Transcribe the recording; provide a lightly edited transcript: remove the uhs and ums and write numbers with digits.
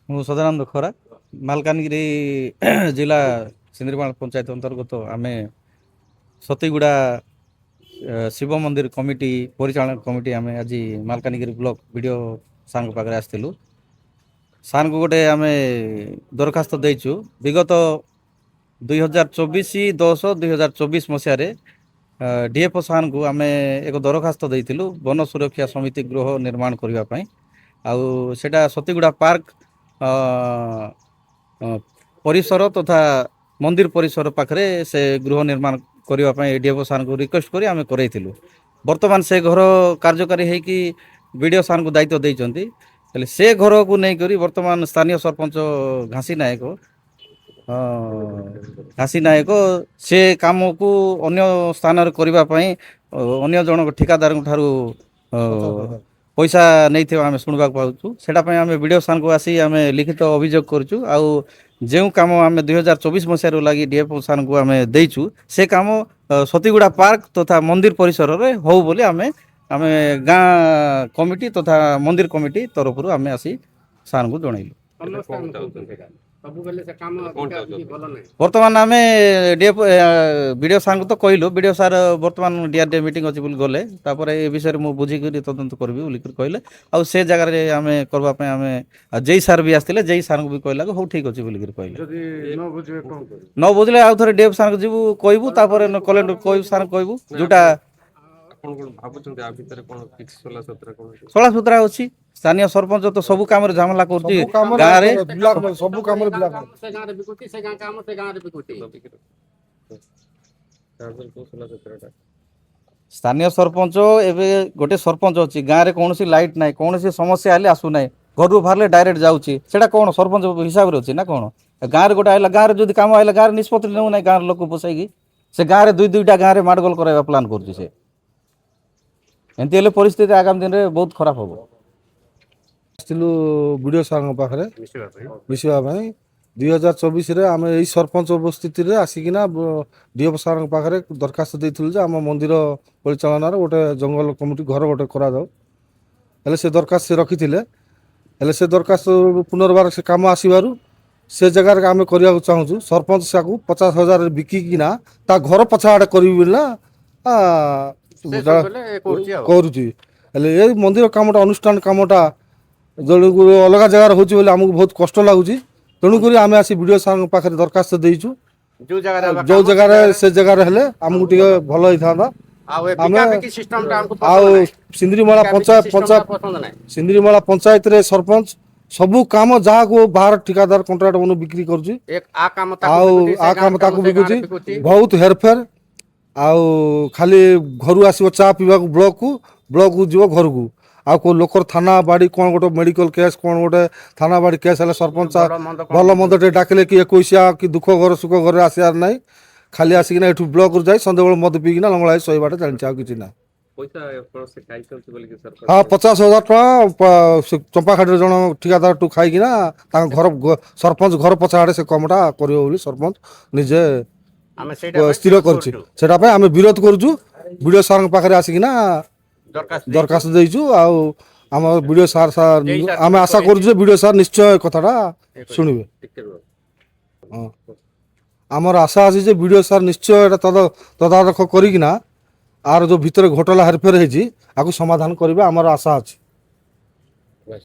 ମୁଁ ସଦାନନ୍ଦ ଖରା ମାଲକାନଗିରି ଜିଲ୍ଲା ସିନ୍ଦ୍ରିମାଳ ପଞ୍ଚାୟତ ଅନ୍ତର୍ଗତ ଆମେ ସତୀଗୁଡ଼ା ଶିବ ମନ୍ଦିର କମିଟି ପରିଚାଳନା କମିଟି ଆମେ ଆଜି ମାଲକାନଗିରି ବ୍ଲକ ବିଡ଼ିଓ ସାର୍ଙ୍କ ପାଖରେ ଆସିଥିଲୁ। ସାର୍ଙ୍କୁ ଗୋଟେ ଆମେ ଦରଖାସ୍ତ ଦେଇଛୁ। ବିଗତ 2024-10-2024 ମସିହାରେ ଡିଏଫ୍ଓ ସାର୍ଙ୍କୁ ଆମେ ଏକ ଦରଖାସ୍ତ ଦେଇଥିଲୁ ବନ ସୁରକ୍ଷା ସମିତି ଗୃହ ନିର୍ମାଣ କରିବା ପାଇଁ। ଆଉ ସେଇଟା ସତୀଗୁଡ଼ା ପାର୍କ ପରିସର ତଥା ମନ୍ଦିର ପରିସର ପାଖରେ ସେ ଗୃହ ନିର୍ମାଣ କରିବା ପାଇଁ ଡିଏଫ୍ଓ ସାର୍ଙ୍କୁ ରିକ୍ୱେଷ୍ଟ କରି ଆମେ କରେଇଥିଲୁ। ବର୍ତ୍ତମାନ ସେ ଘର କାର୍ଯ୍ୟକାରୀ ହେଇକି ବିଡ଼ିଓ ସାର୍ଙ୍କୁ ଦାୟିତ୍ୱ ଦେଇଛନ୍ତି। ହେଲେ ସେ ଘରକୁ ନେଇକରି ବର୍ତ୍ତମାନ ସ୍ଥାନୀୟ ସରପଞ୍ଚ ଘାସି ନାୟକ ସେ କାମକୁ ଅନ୍ୟ ସ୍ଥାନରେ କରିବା ପାଇଁ ଅନ୍ୟ ଜଣକ ଠିକାଦାରଙ୍କ ଠାରୁ ପଇସା ନେଇଥିବା ଆମେ ଶୁଣିବାକୁ ପାଉଛୁ। ସେଇଟା ପାଇଁ ଆମେ ବିଡ଼ିଓ ସାର୍ଙ୍କୁ ଆସି ଆମେ ଲିଖିତ ଅଭିଯୋଗ କରୁଛୁ। ଆଉ ଯେଉଁ କାମ ଆମେ 2024 ମସିହାରୁ ଲାଗି ଡିଏଫ୍ଓ ସାର୍ଙ୍କୁ ଆମେ ଦେଇଛୁ ସେ କାମ ସତୀଗୁଡ଼ା ପାର୍କ ତଥା ମନ୍ଦିର ପରିସରରେ ହଉ ବୋଲି ଆମେ ଗାଁ କମିଟି ତଥା ମନ୍ଦିର କମିଟି ତରଫରୁ ଆମେ ଆସି ସାର୍ଙ୍କୁ ଜଣେଇଲୁ। ବର୍ତ୍ତମାନ ଆମେ ବିଡ଼ିଓ ସାର୍ଙ୍କୁ ତ କହିଲୁ। ବିଡ଼ିଓ ସାର୍ ବର୍ତ୍ତମାନ ଡିଆର୍ଡିଏ ମିଟିଂ ଅଛି ବୋଲି ଗଲେ, ତାପରେ ଏ ବିଷୟରେ ମୁଁ ବୁଝିକରି ତଦନ୍ତ କରିବି ବୋଲିକରି କହିଲେ। ଆଉ ସେ ଜାଗାରେ ଆମେ କରିବା ପାଇଁ ଆମେ ଜେଇ ସାର୍ ବି ଆସିଥିଲେ। ଜେଇ ସାର୍ଙ୍କୁ ବି କହିଲାକୁ ହଉ ଠିକ୍ ଅଛି ବୋଲିକରି କହିଲେ। ନ ବୁଝିଲେ ଆଉ ଥରେ ଡିଏଫ୍ ସାର୍ଙ୍କୁ ଯିବୁ କହିବୁ, ତାପରେ କଲେକ୍ଟର କହିବୁ, ସାର୍ କହିବୁ ଯୋଉଟା ସଳାସୁତରା ଅଛି। ସ୍ଥାନୀୟ ସରପଞ୍ଚ ତ ସବୁ କାମରେ ଝାମେଲା କରୁଛି ଗାଁରେ। ସବୁ କାମରେ ସ୍ଥାନୀୟ ସରପଞ୍ଚ ଏବେ ଗୋଟେ ସରପଞ୍ଚ ଅଛି, ଗାଁରେ କୌଣସି ଲାଇଟ୍ ନାହିଁ, କୌଣସି ସମସ୍ୟା ହେଲେ ଆସୁନାହିଁ, ଘରରୁ ବାହାରିଲେ ଡାଇରେକ୍ଟ ଯାଉଛି। ସେଇଟା କ'ଣ ସରପଞ୍ଚ ହିସାବରେ ଅଛି ନା କ'ଣ? ଗାଁରେ ଗୋଟେ ଆଇଲା, ଗାଁରେ ଯଦି କାମ ଆଇଲା ଗାଁରେ ନିଷ୍ପତ୍ତି ନେଉନାହିଁ। ଗାଁର ଲୋକ ବସେଇକି ସେ ଗାଁରେ ଦୁଇଟା ଗାଁରେ ମାଡ଼ଗୋଳ କରାଇବା ପ୍ଲାନ୍ କରୁଛି ସେ। ଏମିତି ହେଲେ ପରିସ୍ଥିତି ଆଗାମୀ ଦିନରେ ବହୁତ ଖରାପ ହେବ। ଆସିଥିଲୁ ବିଡ଼ିଓ ସାର୍ଙ୍କ ପାଖରେ ମିଶିବା ପାଇଁ। 2024ରେ ଆମେ ଏଇ ସରପଞ୍ଚ ଉପସ୍ଥିତିରେ ଆସିକିନା ଡିଏଫ୍ ସାର୍ଙ୍କ ପାଖରେ ଦରଖାସ୍ତ ଦେଇଥିଲୁ ଯେ ଆମ ମନ୍ଦିର ପରିଚାଳନାର ଗୋଟେ ଜଙ୍ଗଲ କମିଟି ଘର ଗୋଟେ କରାଯାଉ। ହେଲେ ସେ ଦରଖାସ୍ତ ସେ ରଖିଥିଲେ। ହେଲେ ସେ ଦରଖାସ୍ତ ପୁନର୍ବାର ସେ କାମ ଆସିବାରୁ ସେ ଜାଗାରେ ଆମେ କରିବାକୁ ଚାହୁଁଛୁ। ସରପଞ୍ଚ ସାକୁ 50,000 ବିକିକିନା ତା ଘର ପଛ ଆଡ଼େ କରିବି ବୋଲି ନା କରୁଛି। ହେଲେ ଏଇ ମନ୍ଦିର କାମଟା ଅନୁଷ୍ଠାନ କାମଟା ଜଣକୁ ଅଲଗା ଜାଗାରେ ହେଉଛି ବୋଲି ଆମକୁ ବହୁତ କଷ୍ଟ ଲାଗୁଛି। ତେଣୁକରି ଆମେ ଆସି ବିଡ଼ିଓ ସାର୍ଙ୍କ ପାଖରେ ଦରଖାସ୍ତ ଦେଇଛୁ। ଯେଉଁ ଜାଗାରେ ସେ ଜାଗାରେ ହେଲେ ଆମକୁ ଟିକେ ଭଲ ହେଇଥାନ୍ତା। ଆମେ ଆଉ ସିନ୍ଦ୍ରିମାଳା ପଞ୍ଚାୟତରେ ସରପଞ୍ଚ ସବୁ କାମ ଯାହାକୁ ବାହାର ଠିକାଦାର କଣ୍ଟ୍ରାକ୍ଟ ମାନଙ୍କୁ ବିକ୍ରି କରୁଛି, ଆଉ ଆ କାମ ତାକୁ ବିକୁଛି। ବହୁତ ହେରଫେର। ଆଉ ଖାଲି ଘରୁ ଆସିବ ଚା ପିଇବାକୁ ବ୍ଲକକୁ ଯିବ ଘରକୁ। ଆଉ କେଉଁ ଲୋକର ଥାନା ବାଡ଼ି କ'ଣ ଗୋଟେ ମେଡ଼ିକାଲ କେସ୍ କ'ଣ ଗୋଟେ ଥାନା ବାଡ଼ି କେସ୍ ହେଲେ ସରପଞ୍ଚ ଭଲ ମନ୍ଦ ଟିକେ ଡାକିଲେ କି 21 କି ଦୁଃଖ ଘର ସୁଖ ଘରେ ଆସିବାର ନାହିଁ। ଖାଲି ଆସିକିନା ଏଠୁ ବ୍ଲକରୁ ଯାଇ ସନ୍ଧ୍ୟାବେଳେ ମଦ ପିଇକିନା ଲଙ୍ଗଳା ଶୋଇବାଟା ଜାଣିଛି, ଆଉ କିଛି ନାହିଁ। ହଁ, 50,000 ଟଙ୍କା ଚମ୍ପାଖାଡ଼ିର ଜଣ ଠିକାଦାରଠୁ ଖାଇକିନା ତାଙ୍କ ଘର ସରପଞ୍ଚ ଘର ପଛ ଆଡ଼େ ସେ କାମଟା କରିବ ବୋଲି ସରପଞ୍ଚ ନିଜେ ସ୍ଥିର କରିଛି। ସେଟା ପାଇଁ ଆମେ ବିରୋଧ କରୁଛୁ। ବିଡ଼ିଓ ସାର୍ଙ୍କ ପାଖରେ ଆସିକିନା ଦରଖାସ୍ତ ଦେଇଛୁ। ଆଉ ଆମ ବିଡ଼ିଓ ସାର୍ ଆମେ ଆଶା କରୁଛୁ ଯେ ବିଡ଼ିଓ ସାର୍ ନିଶ୍ଚୟ କଥାଟା ଶୁଣିବେ। ହଁ, ଆମର ଆଶା ଅଛି ଯେ ବିଡ଼ିଓ ସାର୍ ନିଶ୍ଚୟ ଏଇଟା ତଦାରଖ କରିକିନା ଆର ଯେଉଁ ଭିତରେ ଘୋଟାଲା ହେରଫେର ହେଇଛି ଆକୁ ସମାଧାନ କରିବେ, ଆମର ଆଶା ଅଛି।